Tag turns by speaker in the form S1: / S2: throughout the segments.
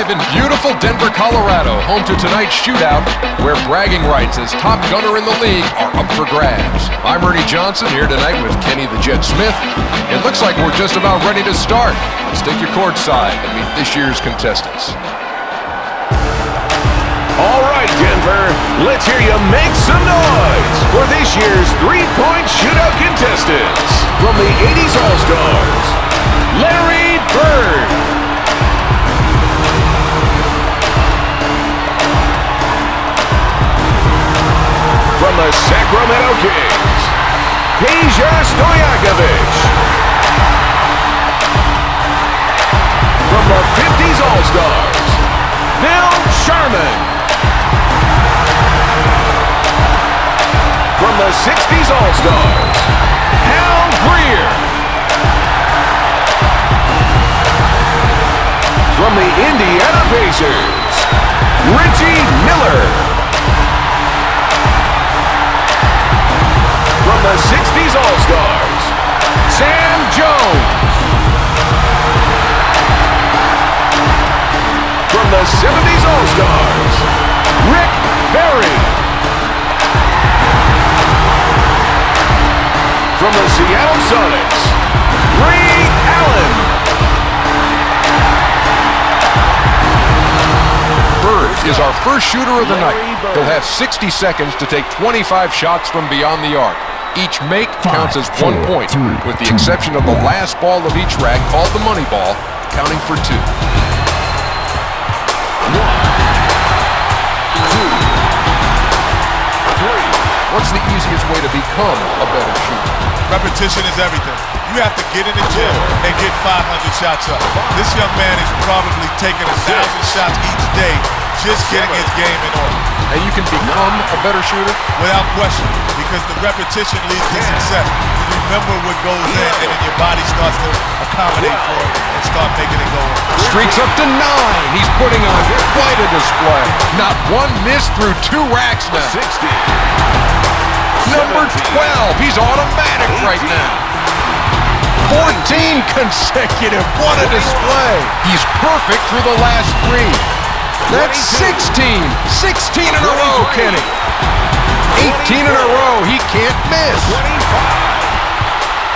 S1: live in beautiful Denver, Colorado, home to tonight's shootout, where bragging rights as top gunner in the league are up for grabs. I'm Ernie Johnson, here tonight with Kenny the Jet Smith. It looks like we're just about ready to start. Let's take you courtside and meet this year's contestants.
S2: All right, Denver, let's hear you make some noise for this year's three-point shootout contestants. From the 80s All-Stars, Larry Bird. From the Sacramento Kings, Predrag Stojakovic. From the 50s All-Stars, Sharman. From the 60s All-Stars, Hal Greer. From the Indiana Pacers, Reggie Miller. From the 60s All-Stars, Sam Jones. From the 70s All-Stars, Rick Barry. From the Seattle Sonics, Ray Allen.
S1: Bird is our first shooter of the night. He'll have 60 seconds to take 25 shots from beyond the arc. Each make counts as 1 point, with the exception of the last ball of each rack, called the money ball, counting for 2.
S2: 1, 2, 3.
S1: What's the easiest way to become a better shooter?
S3: Repetition is everything. You have to get in the gym and get 500 shots up. This young man is probably taking 1,000 shots each day, just getting his game in order.
S1: And you can become a better shooter?
S3: Without question, because the repetition leads to success. You remember what goes in, and then your body starts to accommodate for it and start making it go in.
S1: Streaks up to 9. He's putting on quite a display. Not one miss through 2 racks now.
S2: 60.
S1: Number 12. He's automatic right now. 14 consecutive. What a display. He's perfect through the last 3. That's 16. 16 in a row, Kenny. 18 in a row. He can't miss.
S2: 25.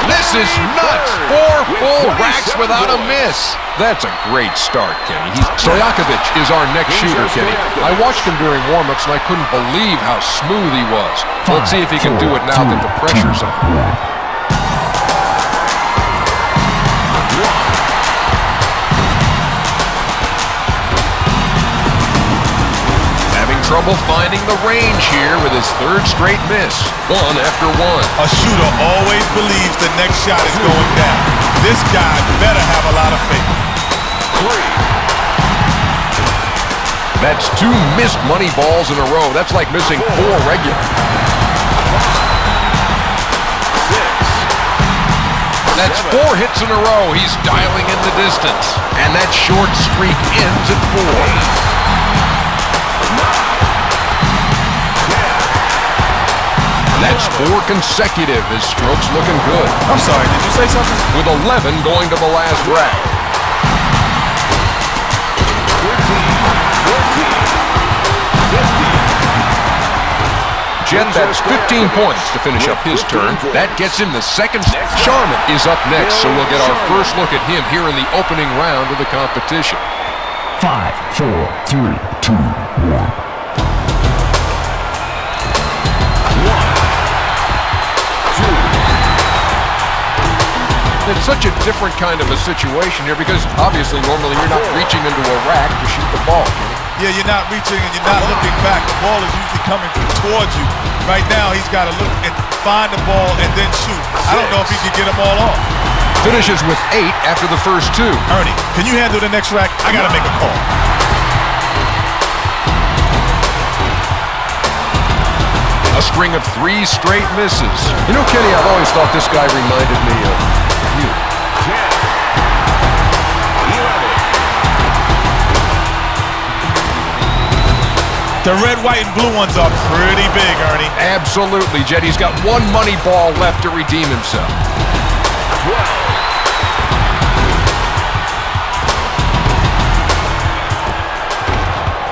S1: This is nuts. 4 full racks without a miss. That's a great start, Kenny. Stojakovic is our next shooter, Kenny. I watched him during warm-ups, and I couldn't believe how smooth he was. Let's see if he can do it now that the pressure's on. Trouble finding the range here with his 3rd straight miss. 1 after 1.
S3: A shooter always believes the next shot is going down. This guy better have a lot of faith.
S1: 3. That's 2 missed money balls in a row. That's like missing 4 regular. 6. That's 4 hits in a row. He's dialing in the distance. And that short streak ends at 4. That's 4 consecutive. His stroke's looking good.
S3: I'm sorry, did you say something?
S1: With 11 going to the last rack.
S2: 14, 15.
S1: Jet, that's 15 points to finish up his turn. That gets him the second. Sharman is up next, so we'll get our first look at him here in the opening round of the competition.
S4: 5, 4, 3, 2, 1.
S1: It's such a different kind of a situation here because obviously normally you're not reaching into a rack to shoot the ball.
S3: Yeah, you're not reaching and you're not looking back. The ball is usually coming towards you. Right now he's got to look and find the ball and then shoot. I don't know if he can get them all off.
S1: Finishes with 8 after the first 2.
S3: Ernie, can you handle the next rack? I got to make a call.
S1: A string of 3 straight misses. You know, Kenny, I've always thought this guy reminded me of you.
S2: 10, 11.
S3: The red, white, and blue ones are pretty big, Ernie.
S1: Absolutely, Jet. He's got 1 money ball left to redeem himself.
S2: 12.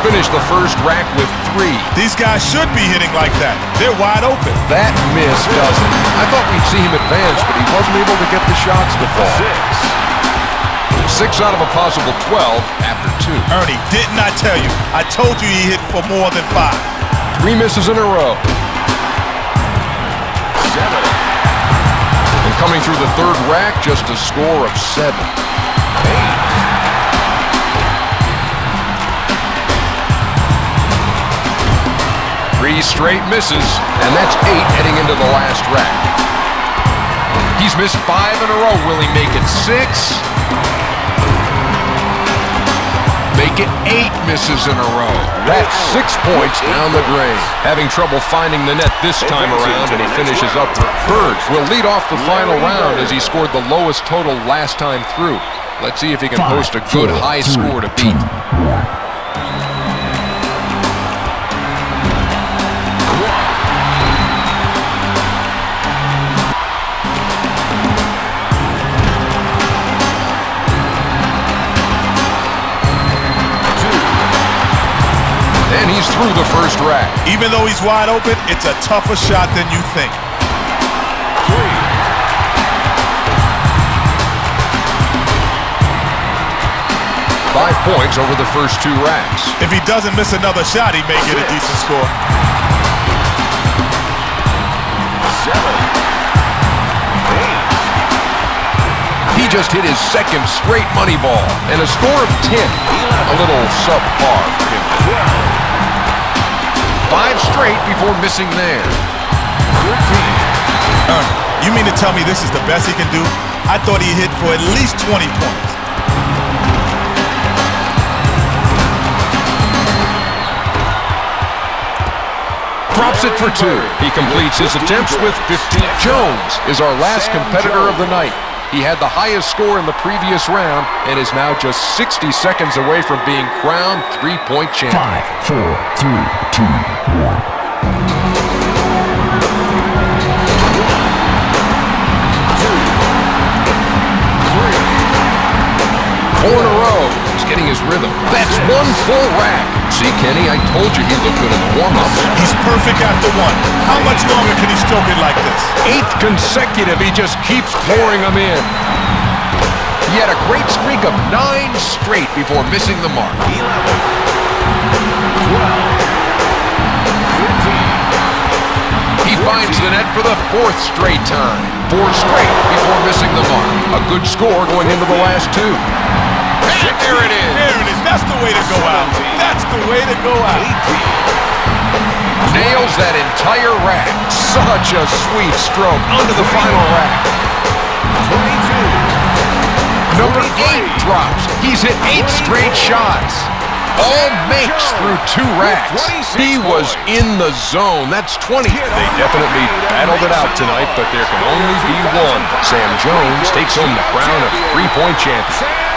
S1: finished the first rack with 3.
S3: These guys should be hitting like that. They're wide open.
S1: That miss doesn't. I thought we'd see him advance, but he wasn't able to get the shots to fall. 6 out of a possible 12 after 2.
S3: Ernie, didn't I tell you? I told you he hit for more than 5.
S1: 3 misses in a row.
S2: 7.
S1: And coming through the third rack, just a score of 7. 3 straight misses, and that's 8 heading into the last rack. He's missed 5 in a row. Will he make it 6? Make it 8 misses in a row. That's 6 points down the drain. Having trouble finding the net this time around, and he finishes up third. Will lead off the final round as he scored the lowest total last time through. Let's see if he can post a good high score to beat. And he's through the first rack.
S3: Even though he's wide open, it's a tougher shot than you think.
S2: 3.
S1: 5 points over the first 2 racks.
S3: If he doesn't miss another shot, he may get a decent score.
S2: 7. 8.
S1: He just hit his second straight money ball, and a score of 10. A little subpar for him. 5 straight before missing there.
S2: 13.
S3: You mean to tell me this is the best he can do? I thought he hit for at least 20 points.
S1: Drops it for 2. He completes his attempts with 15. Jones is our last competitor of the night. He had the highest score in the previous round and is now just 60 seconds away from being crowned 3-point champion.
S5: 5, 4, 3, 2, 1.
S1: 4 in a row. He's getting his rhythm. That's 1 full rack. See, Kenny, I told you he looked good in the warm-ups.
S3: He's perfect after 1. How much longer can he stroke it like this?
S1: 8th consecutive. He just keeps pouring them in. He had a great streak of 9 straight before missing the mark.
S2: 11. 12. 15.
S1: He finds the net for the 4th straight time. 4 straight before missing the mark. A good score going into the last 2. And there it is.
S3: There it is. That's the way to go out. That's the way to go out.
S2: 18.
S1: Nails that entire rack. Such a sweet stroke onto the final rack.
S2: 22.
S1: Number 8 drops. He's hit 8 straight shots. All makes through 2 racks. He was in the zone. That's 20. They definitely battled it out tonight, but there can only be one. Sam Jones takes home the crown of 3-point champion.